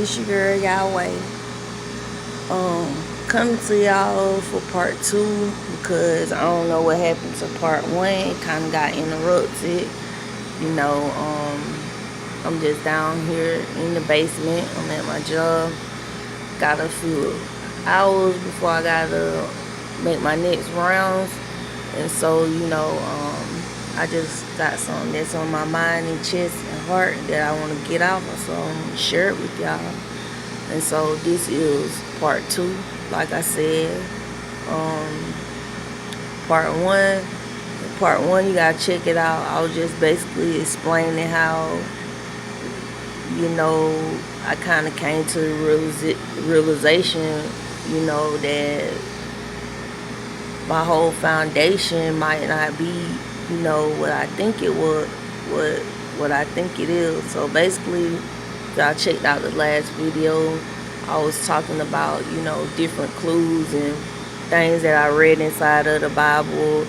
This your girl Yahweh. Coming to y'all for part 2 because I don't know what happened to part 1. It kind of got interrupted. I'm just down here in the basement. I'm at my job. Got a few hours before I gotta make my next rounds, and so I just got something that's on my mind and chest and heart that I want to get out, so I'm gonna share it with y'all. And so this is part 2, like I said. Part one, you gotta check it out. I was just basically explaining how I kind of came to the realization that my whole foundation might not be what I think it would, what I think it is. So basically, if y'all checked out the last video, I was talking about different clues and things that I read inside of the Bible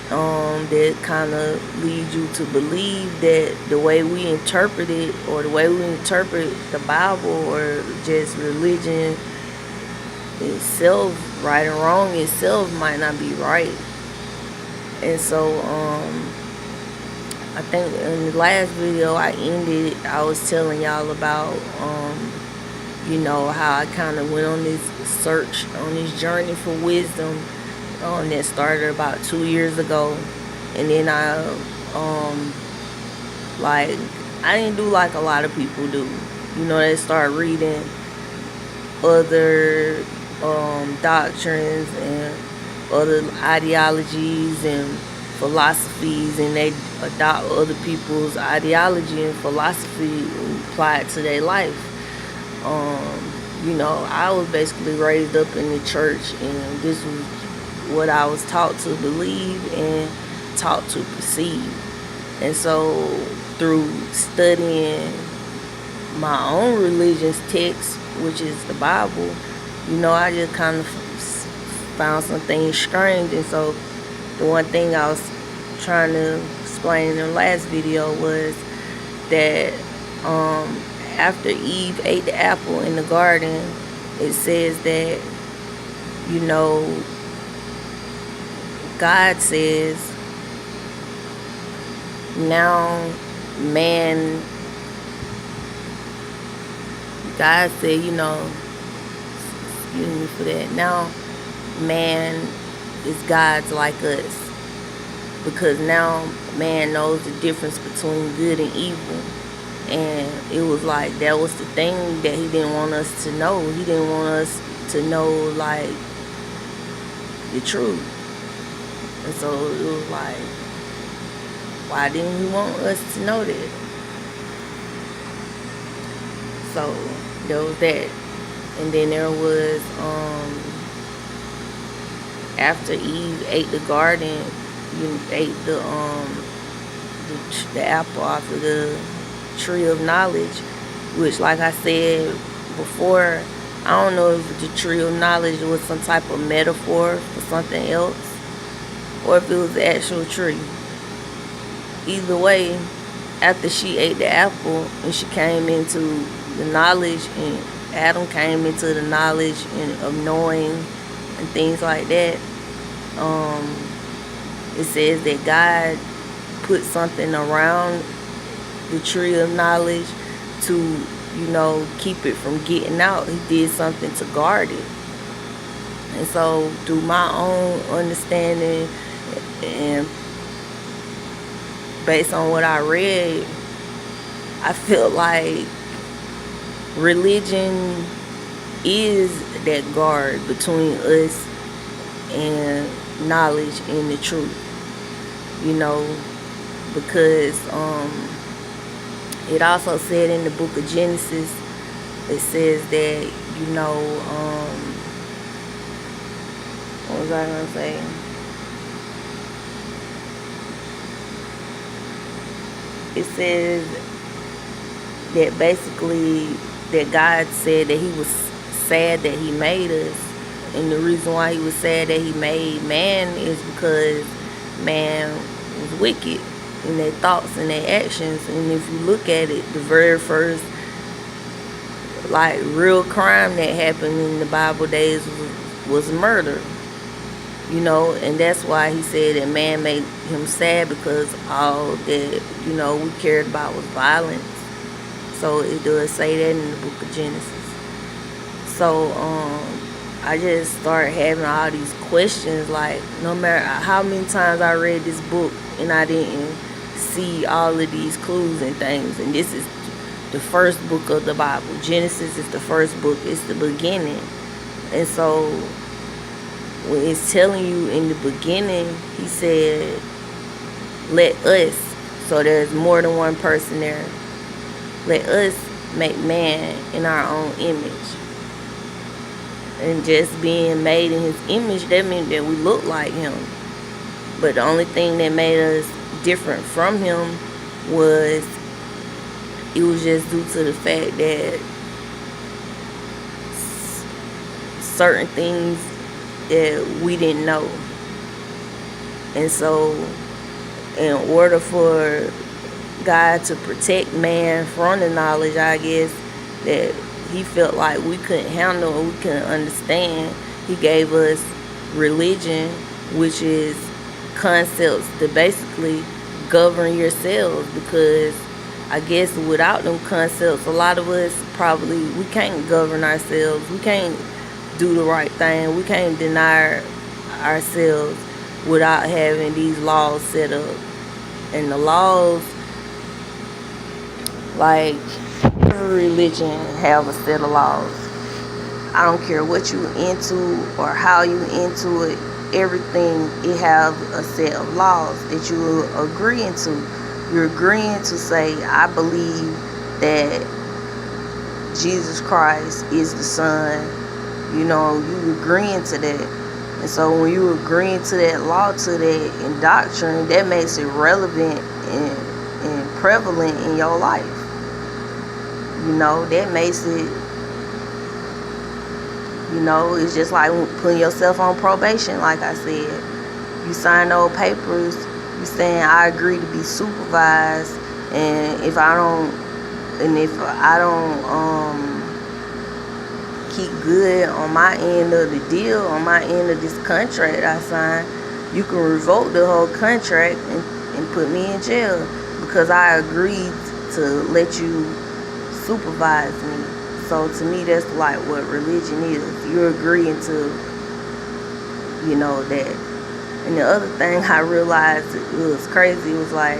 that kind of lead you to believe that the way we interpret it, or the way we interpret the Bible, or just religion itself, right and wrong itself, might not be right. And so I think in the last video I was telling y'all about how I kind of went on this search, on this journey for wisdom that started about 2 years ago. And then I didn't do like a lot of people do. They start reading other doctrines and other ideologies and philosophies, and they adopt other people's ideology and philosophy and apply it to their life. I was basically raised up in the church, and this was what I was taught to believe and taught to perceive. And so through studying my own religion's text, which is the Bible, I just kind of found some things strange. And so the one thing I was trying to explain in the last video was that after Eve ate the apple in the garden, it says that God says now man, God said, excuse me for that, now man is God's like us, because now man knows the difference between good and evil. And it was like, that was the thing that he didn't want us to know. He didn't want us to know like the truth. And so it was like, why didn't he want us to know that? So there was that. And then there was after Eve ate the garden, ate the apple off of the tree of knowledge, which, like I said before, I don't know if the tree of knowledge was some type of metaphor for something else, or if it was the actual tree. Either way, after she ate the apple and she came into the knowledge, and Adam came into the knowledge of knowing and things like that, it says that God put something around the tree of knowledge to keep it from getting out. He did something to guard it. And so through my own understanding and based on what I read, I feel like religion is that guard between us and knowledge and the truth. Because it also said in the book of Genesis, it says that what was I gonna say? It says that basically that God said that he was sad that he made us, and the reason why he was sad that he made man is because man was wicked in their thoughts and their actions. And if you look at it, the very first like real crime that happened in the Bible days was murder. And that's why he said that man made him sad, because all that, we cared about was violence. So it does say that in the book of Genesis. So I just started having all these questions, like no matter how many times I read this book and I didn't see all of these clues and things. And this is the first book of the Bible. Genesis is the first book. It's the beginning. And so when it's telling you in the beginning, he said, let us. So there's more than one person there. Let us make man in our own image. And just being made in his image, that means that we look like him. But the only thing that made us different from him was, it was just due to the fact that certain things that we didn't know. And so in order for God to protect man from the knowledge, I guess, that he felt like we couldn't handle or we couldn't understand, he gave us religion, which is concepts to basically govern yourselves. Because I guess without them concepts, a lot of us probably, we can't govern ourselves. We can't do the right thing. We can't deny ourselves without having these laws set up. And the laws, like every religion have a set of laws. I don't care what you into or how you into it, everything, it have a set of laws that you are agreeing to. You're agreeing to say, I believe that Jesus Christ is the Son. You agreeing to that. And so when you agreeing to that law, to that in doctrine, that makes it relevant and prevalent in your life. That makes it, it's just like putting yourself on probation. Like I said, you sign those papers, you saying I agree to be supervised, and if I don't keep good on my end of the deal, on my end of this contract I signed, you can revoke the whole contract and put me in jail because I agreed to let you supervise me. So to me, that's like what religion is. You're agreeing to, that. And the other thing I realized, it was crazy, it was like,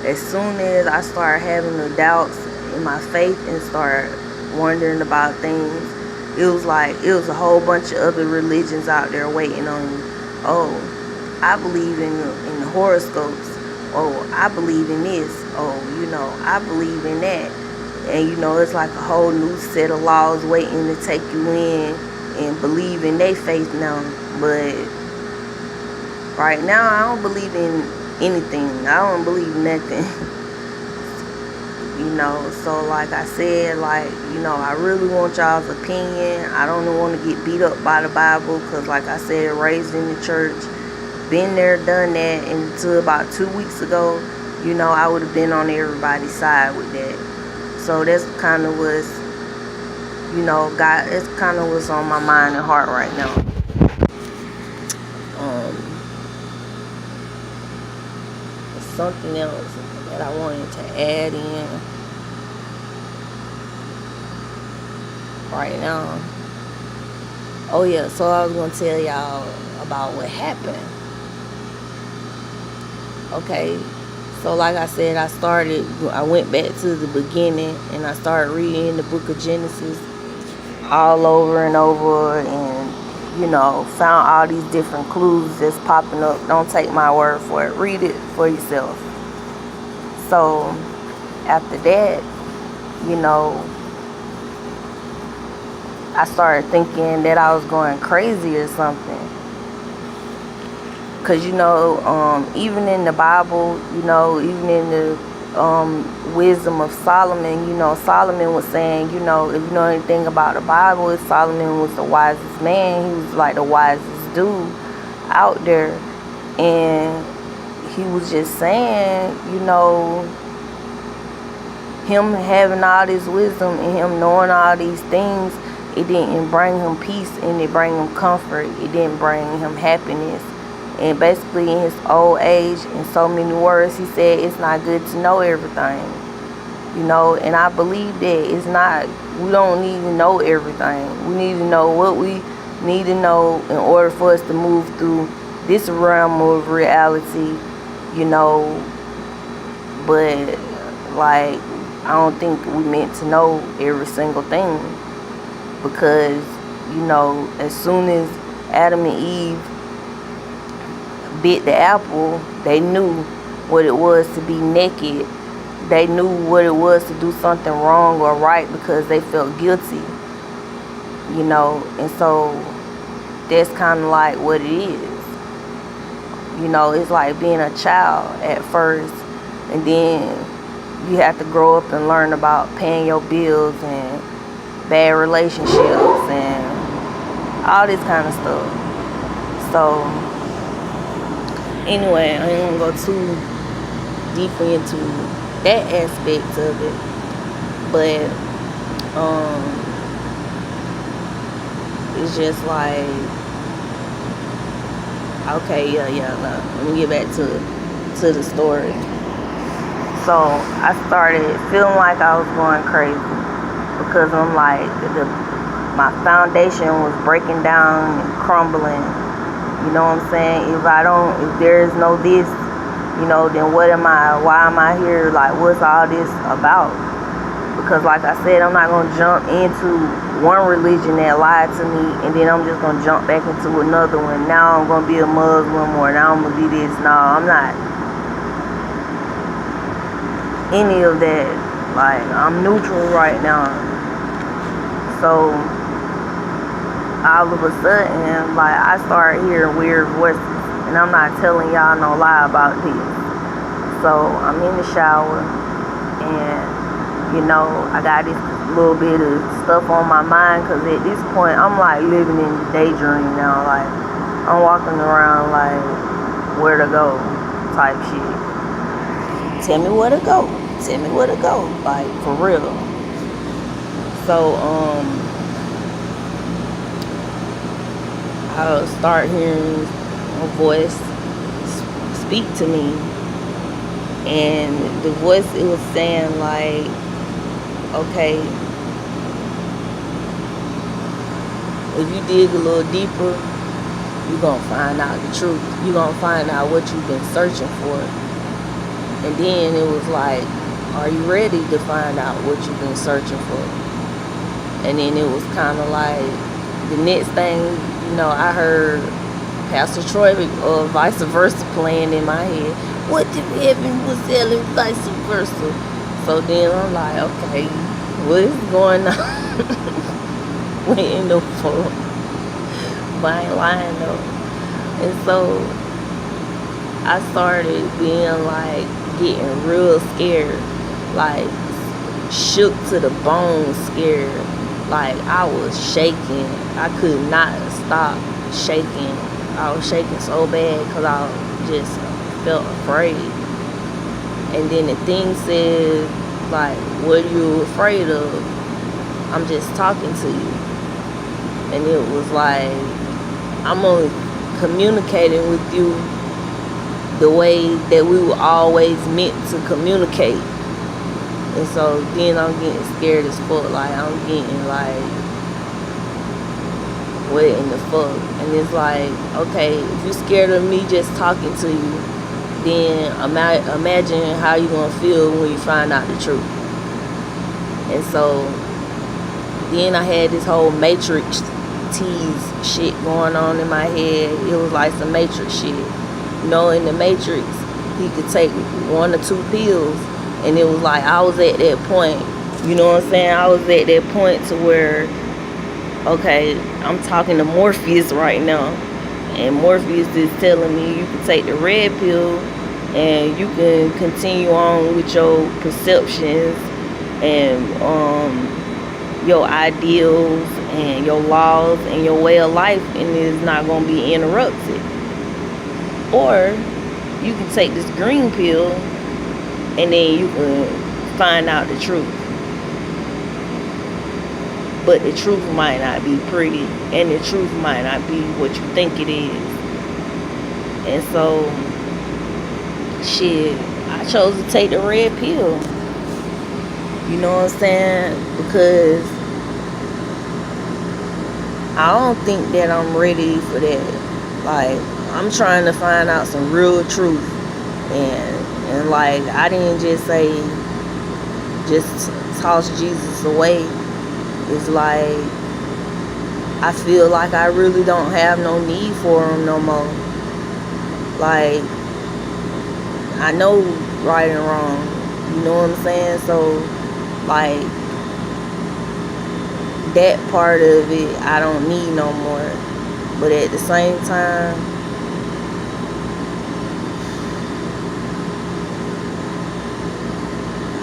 as soon as I started having the doubts in my faith and started wondering about things, it was like, it was a whole bunch of other religions out there waiting on you. Oh, I believe in the horoscopes. Oh, I believe in this. Oh, I believe in that. And it's like a whole new set of laws waiting to take you in and believe in their faith now. But right now, I don't believe in anything. I don't believe nothing. So like I said, I really want y'all's opinion. I don't want to get beat up by the Bible, because like I said, raised in the church, been there, done that. And until about 2 weeks ago, I would have been on everybody's side with that. So that's kind of what's, God, it's kind of what's on my mind and heart right now. Something else that I wanted to add in right now. Oh yeah, so I was gonna tell y'all about what happened. Okay, so like I said, I went back to the beginning and I started reading the book of Genesis all over and over, and found all these different clues that's popping up. Don't take my word for it. Read it for yourself. So after that, I started thinking that I was going crazy or something. Because, even in the Bible, even in the wisdom of Solomon, Solomon was saying, if you know anything about the Bible, Solomon was the wisest man. He was like the wisest dude out there. And he was just saying, him having all this wisdom and him knowing all these things, it didn't bring him peace and it bring him comfort. It didn't bring him happiness. And basically in his old age, in so many words, he said it's not good to know everything. You know, and I believe that it's not, we don't need to know everything. We need to know what we need to know in order for us to move through this realm of reality, you know. But like, I don't think we meant to know every single thing, because, you know, as soon as Adam and Eve bit the apple, they knew what it was to be naked. They knew what it was to do something wrong or right because they felt guilty, you know. And so that's kind of like what it is. You know, it's like being a child at first, and then you have to grow up and learn about paying your bills and bad relationships and all this kind of stuff. So anyway, I ain't gonna go too deeply into that aspect of it, but it's just like, okay, let me get back to the story. So I started feeling like I was going crazy, because I'm like, my foundation was breaking down and crumbling. You know what I'm saying? If there is no this, you know, then what am I? Why am I here? Like, what's all this about? Because like I said, I'm not going to jump into one religion that lied to me, and then I'm just going to jump back into another one. Now I'm going to be a Muslim, or now I'm going to be this. No, I'm not any of that. Like, I'm neutral right now. So all of a sudden, like, I started hearing weird voices, and I'm not telling y'all no lie about this. So I'm in the shower, and you know, I got this little bit of stuff on my mind, because at this point I'm like living in the daydream now. Like, I'm walking around like, where to go type shit. Tell me where to go. Tell me where to go. Like, for real. So I'll start hearing a voice speak to me, and the voice, it was saying like, okay, if you dig a little deeper, you're gonna find out the truth. You're gonna find out what you've been searching for. And then it was like, are you ready to find out what you've been searching for? And then it was kind of like, the next thing, you know, I heard Pastor Troy or Vice Versa playing in my head. What if heaven was hell and vice versa? So then I'm like, okay, what is going on? What in the fuck? But I ain't lying though. And so I started being like, getting real scared, like shook to the bone scared. Like, I was shaking. I could not stop shaking. I was shaking so bad because I just felt afraid. And then the thing said, like, what are you afraid of? I'm just talking to you. And it was like, I'm only communicating with you the way that we were always meant to communicate. And so then I'm getting scared as fuck. Like, I'm getting like, what in the fuck? And it's like, okay, if you're scared of me just talking to you, then imagine how you're going to feel when you find out the truth. And so then I had this whole Matrix tease shit going on in my head. It was like some Matrix shit. You know, in the Matrix, he could take 1 or 2 pills, and it was like, I was at that point, you know what I'm saying? I was at that point to where, okay, I'm talking to Morpheus right now, and Morpheus is telling me you can take the red pill and you can continue on with your perceptions and your ideals and your laws and your way of life, and it's not going to be interrupted. Or you can take this green pill, and then you can find out the truth. But the truth might not be pretty, and the truth might not be what you think it is. And so, shit, I chose to take the red pill. You know what I'm saying? Because I don't think that I'm ready for that. Like, I'm trying to find out some real truth. And like, I didn't just say, just toss Jesus away. It's like, I feel like I really don't have no need for him no more. Like, I know right and wrong. You know what I'm saying? So, like, that part of it, I don't need no more. But at the same time,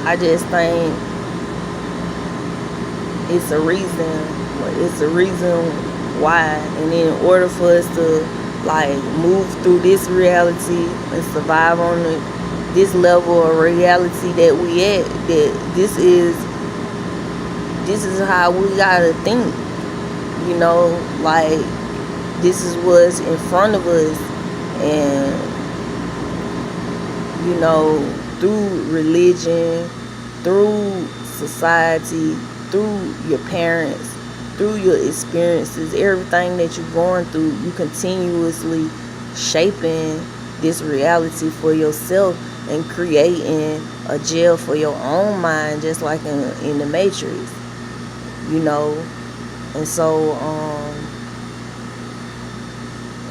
I just think it's a reason. It's a reason why. And in order for us to like move through this reality and survive on this level of reality that we at, that this is how we gotta think. You know, like, this is what's in front of us. And you know, through religion, through society, through your parents, through your experiences, everything that you're going through, you continuously shaping this reality for yourself and creating a jail for your own mind, just like in the Matrix, you know. And so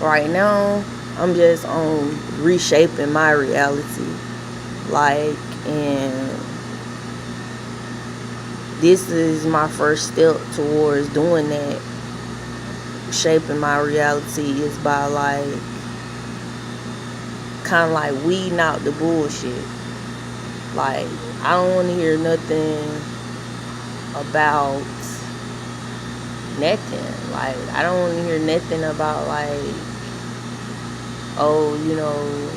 right now I'm just on reshaping my reality, like, and this is my first step towards doing that. Shaping my reality is by like kind of like weeding out the bullshit. Like, I don't want to hear nothing about nothing. Like, I don't want to hear nothing about like, oh, you know,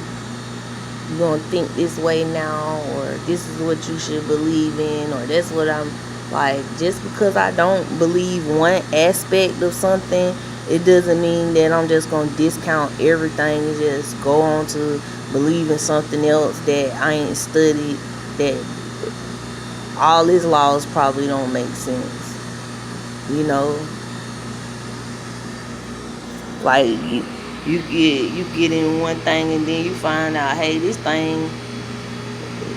you're gonna think this way now, or this is what you should believe in, or that's what I'm like. Just because I don't believe one aspect of something, it doesn't mean that I'm just gonna discount everything and just go on to believe in something else that I ain't studied, that all his laws probably don't make sense. You know, like, you get in one thing and then you find out, hey, this thing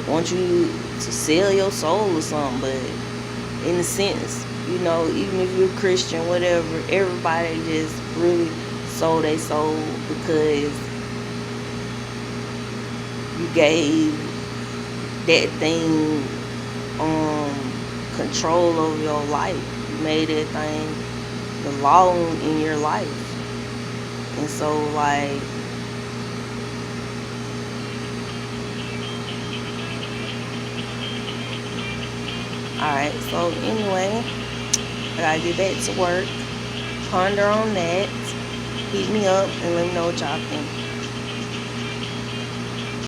want you to sell your soul or something. But in a sense, you know, even if you're a Christian, whatever, everybody just really sold their soul because you gave that thing control over your life. You made that thing the law in your life. And so, like, alright, so anyway, I gotta get back to work. Ponder on that. Hit me up and let me know what y'all think.